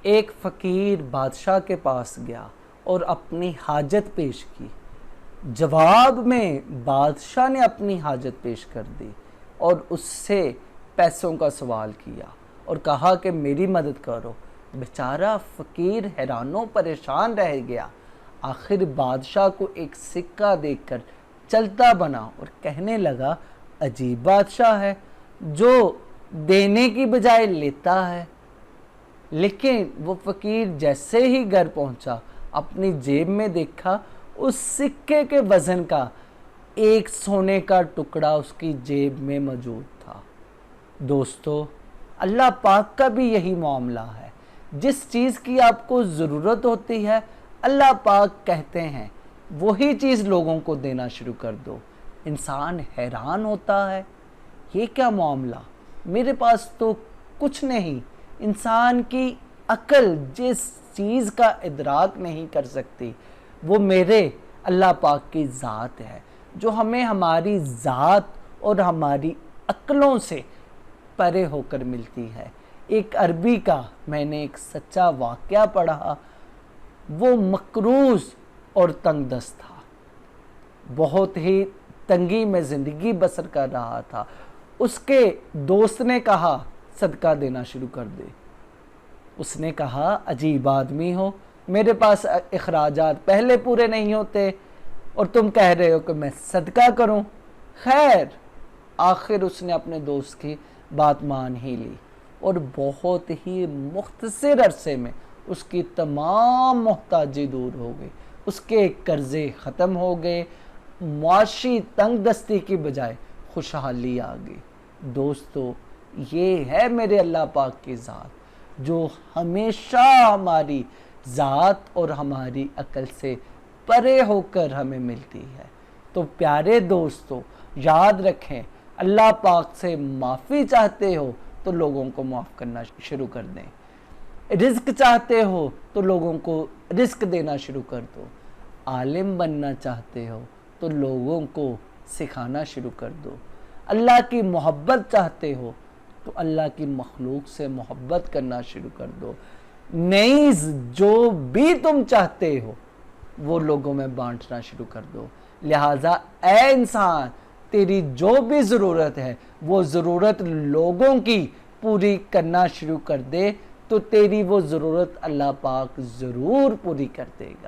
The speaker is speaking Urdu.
ایک فقیر بادشاہ کے پاس گیا اور اپنی حاجت پیش کی۔ جواب میں بادشاہ نے اپنی حاجت پیش کر دی اور اس سے پیسوں کا سوال کیا اور کہا کہ میری مدد کرو۔ بیچارہ فقیر حیران و پریشان رہ گیا۔ آخر بادشاہ کو ایک سکہ دیکھ کر چلتا بنا اور کہنے لگا، عجیب بادشاہ ہے جو دینے کی بجائے لیتا ہے۔ لیکن وہ فقیر جیسے ہی گھر پہنچا، اپنی جیب میں دیکھا اس سکے کے وزن کا ایک سونے کا ٹکڑا اس کی جیب میں موجود تھا۔ دوستو، اللہ پاک کا بھی یہی معاملہ ہے۔ جس چیز کی آپ کو ضرورت ہوتی ہے، اللہ پاک کہتے ہیں وہی چیز لوگوں کو دینا شروع کر دو۔ انسان حیران ہوتا ہے، یہ کیا معاملہ، میرے پاس تو کچھ نہیں۔ انسان کی عقل جس چیز کا ادراک نہیں کر سکتی، وہ میرے اللہ پاک کی ذات ہے، جو ہمیں ہماری ذات اور ہماری عقلوں سے پرے ہو کر ملتی ہے۔ ایک عربی کا میں نے ایک سچا واقعہ پڑھا۔ وہ مقروض اور تنگ دست تھا، بہت ہی تنگی میں زندگی بسر کر رہا تھا۔ اس کے دوست نے کہا صدقہ دینا شروع کر دے۔ اس نے کہا، عجیب آدمی ہو، میرے پاس اخراجات پہلے پورے نہیں ہوتے اور تم کہہ رہے ہو کہ میں صدقہ کروں۔ خیر، آخر اس نے اپنے دوست کی بات مان ہی لی اور بہت ہی مختصر عرصے میں اس کی تمام محتاجی دور ہو گئی، اس کے قرضے ختم ہو گئے، معاشی تنگ دستی کی بجائے خوشحالی آ گئی۔ دوستو، یہ ہے میرے اللہ پاک کی ذات، جو ہمیشہ ہماری ذات اور ہماری عقل سے پرے ہو کر ہمیں ملتی ہے۔ تو پیارے دوستو، یاد رکھیں، اللہ پاک سے معافی چاہتے ہو تو لوگوں کو معاف کرنا شروع کر دیں۔ رزق چاہتے ہو تو لوگوں کو رزق دینا شروع کر دو۔ عالم بننا چاہتے ہو تو لوگوں کو سکھانا شروع کر دو۔ اللہ کی محبت چاہتے ہو تو اللہ کی مخلوق سے محبت کرنا شروع کر دو۔ نیز جو بھی تم چاہتے ہو وہ لوگوں میں بانٹنا شروع کر دو۔ لہٰذا اے انسان، تیری جو بھی ضرورت ہے وہ ضرورت لوگوں کی پوری کرنا شروع کر دے، تو تیری وہ ضرورت اللہ پاک ضرور پوری کر دے گا۔